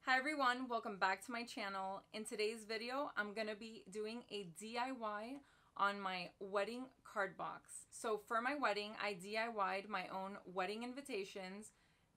Hi everyone, welcome back to my channel. In today's video, I'm gonna be doing a DIY on my wedding card box. So for my wedding, I DIY'd my own wedding invitations.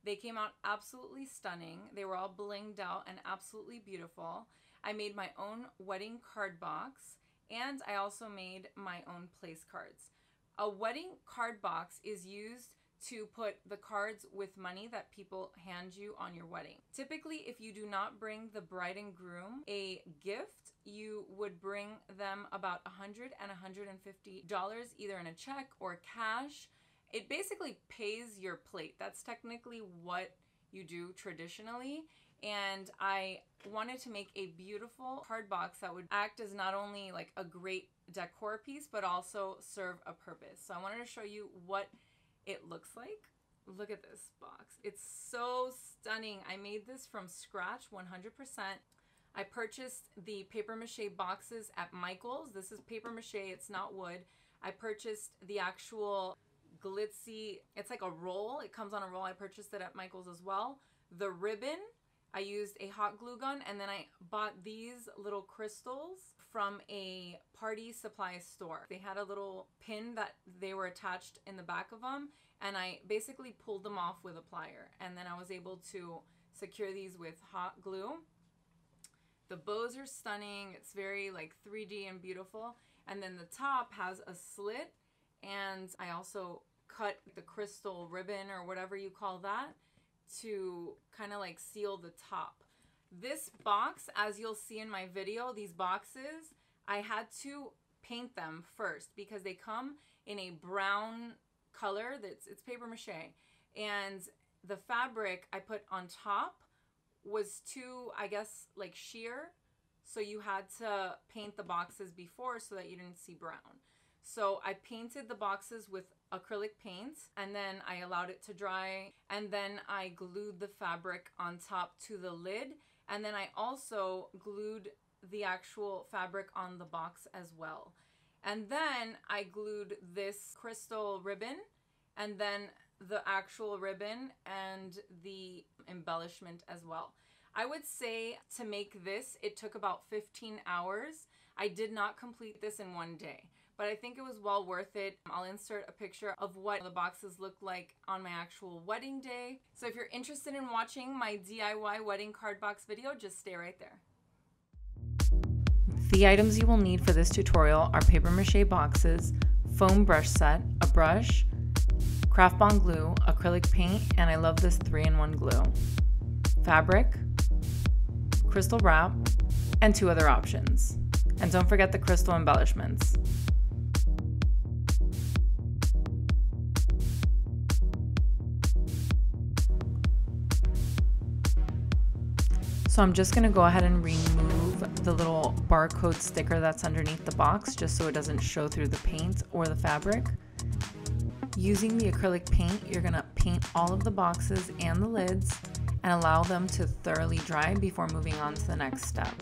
They came out absolutely stunning. They were all blinged out and absolutely beautiful. I made my own wedding card box, and I also made my own place cards. A wedding card box is used to put the cards with money that people hand you on your wedding. Typically, if you do not bring the bride and groom a gift, you would bring them about $100 and $150 either in a check or cash. It basically pays your plate. That's technically what you do traditionally. And I wanted to make a beautiful card box that would act as not only like a great decor piece, but also serve a purpose. So I wanted to show you what it looks like. Look at this box. It's so stunning. I made this from scratch 100%. I purchased the paper mache boxes at Michael's. This is paper mache, it's not wood. I purchased the actual glitzy, it's like a roll. It comes on a roll. I purchased it at Michael's as well. The ribbon, I used a hot glue gun, and then I bought these little crystals from a party supply store. They had a little pin that they were attached in the back of them, and I basically pulled them off with a plier, and then I was able to secure these with hot glue. The bows are stunning. It's very like 3D and beautiful. And then the top has a slit, and I also cut the crystal ribbon or whatever you call that to kind of like seal the top. This box, as you'll see in my video, these boxes, I had to paint them first because they come in a brown color. It's paper mache, and the fabric I put on top was too, I guess, like sheer, so you had to paint the boxes before so that you didn't see brown. So I painted the boxes with acrylic paint, and then I allowed it to dry, and then I glued the fabric on top to the lid, and then I also glued the actual fabric on the box as well. And then I glued this crystal ribbon, and then the actual ribbon and the embellishment as well. I would say to make this, it took about 15 hours. I did not complete this in one day, but I think it was well worth it. I'll insert a picture of what the boxes look like on my actual wedding day. So if you're interested in watching my DIY wedding card box video, just stay right there. The items you will need for this tutorial are paper mache boxes, foam brush set, a brush, craft bond glue, acrylic paint, and I love this 3-in-1 glue, fabric, crystal wrap, and 2 other options. And don't forget the crystal embellishments. So I'm just going to go ahead and remove the little barcode sticker that's underneath the box just so it doesn't show through the paint or the fabric. Using the acrylic paint, you're going to paint all of the boxes and the lids and allow them to thoroughly dry before moving on to the next step.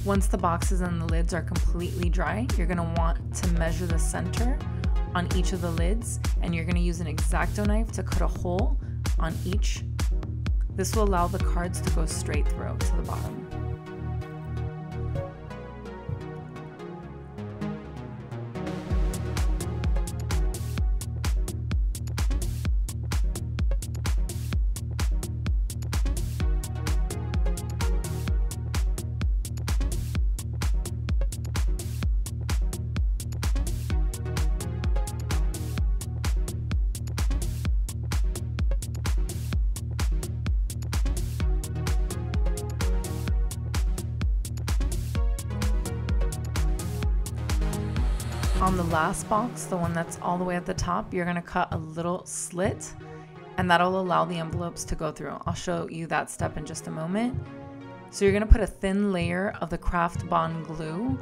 Once the boxes and the lids are completely dry, you're going to want to measure the center on each of the lids, and you're going to use an X-Acto knife to cut a hole on each. This will allow the cards to go straight through to the bottom. On the last box, the one that's all the way at the top, you're gonna cut a little slit, and that'll allow the envelopes to go through. I'll show you that step in just a moment. So you're gonna put a thin layer of the Craft Bond glue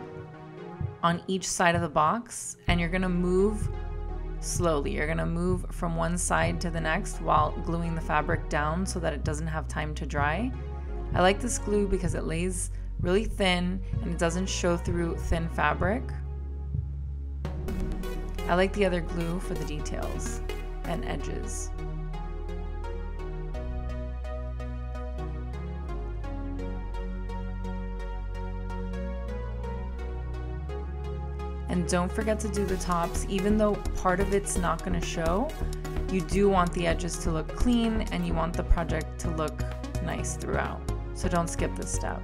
on each side of the box, and you're gonna move slowly. You're gonna move from one side to the next while gluing the fabric down so that it doesn't have time to dry. I like this glue because it lays really thin and it doesn't show through thin fabric. I like the other glue for the details and edges. And don't forget to do the tops. Even though part of it's not going to show, you do want the edges to look clean and you want the project to look nice throughout. So don't skip this step.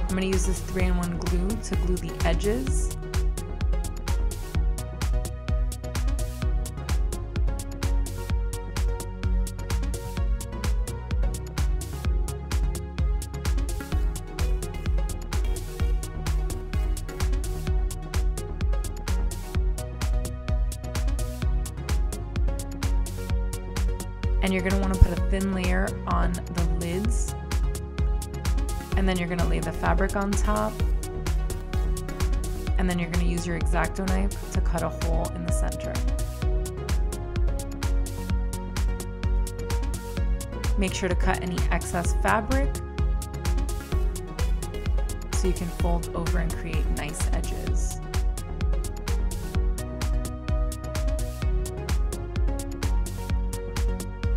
I'm going to use this 3-in-1 glue to glue the edges. And you're going to want to put a thin layer on the lids. And then you're going to lay the fabric on top, and then you're going to use your X-Acto knife to cut a hole in the center. Make sure to cut any excess fabric so you can fold over and create nice edges.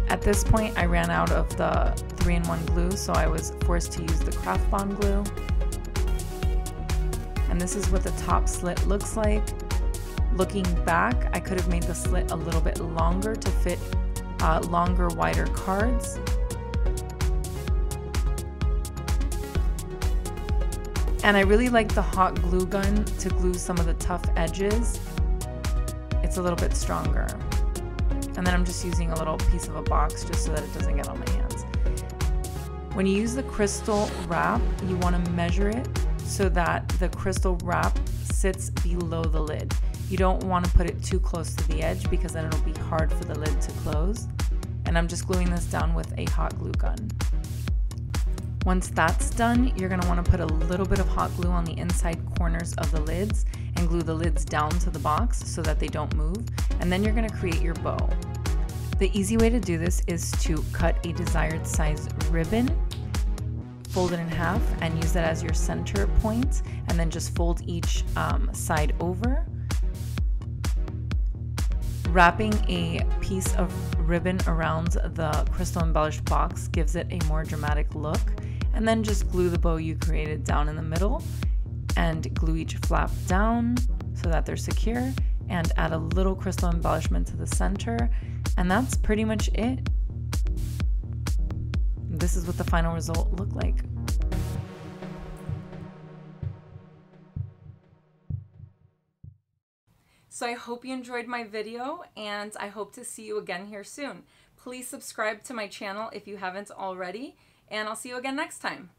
At this point, I ran out of the 3-in-1 glue, so I was forced to use the Craft Bond glue. And this is what the top slit looks like. Looking back, I could have made the slit a little bit longer to fit longer, wider cards. And I really like the hot glue gun to glue some of the tough edges. It's a little bit stronger. And then I'm just using a little piece of a box just so that it doesn't get on my hands. When you use the crystal wrap, you want to measure it so that the crystal wrap sits below the lid. You don't want to put it too close to the edge because then it'll be hard for the lid to close. And I'm just gluing this down with a hot glue gun. Once that's done, you're going to want to put a little bit of hot glue on the inside corners of the lids and glue the lids down to the box so that they don't move. And then you're going to create your bow. The easy way to do this is to cut a desired size ribbon, fold it in half, and use that as your center point, and then just fold each side over. Wrapping a piece of ribbon around the crystal embellished box gives it a more dramatic look, and then just glue the bow you created down in the middle and glue each flap down so that they're secure, and add a little crystal embellishment to the center, and that's pretty much it. This is what the final result looked like. So I hope you enjoyed my video, and I hope to see you again here soon. Please subscribe to my channel if you haven't already, and I'll see you again next time.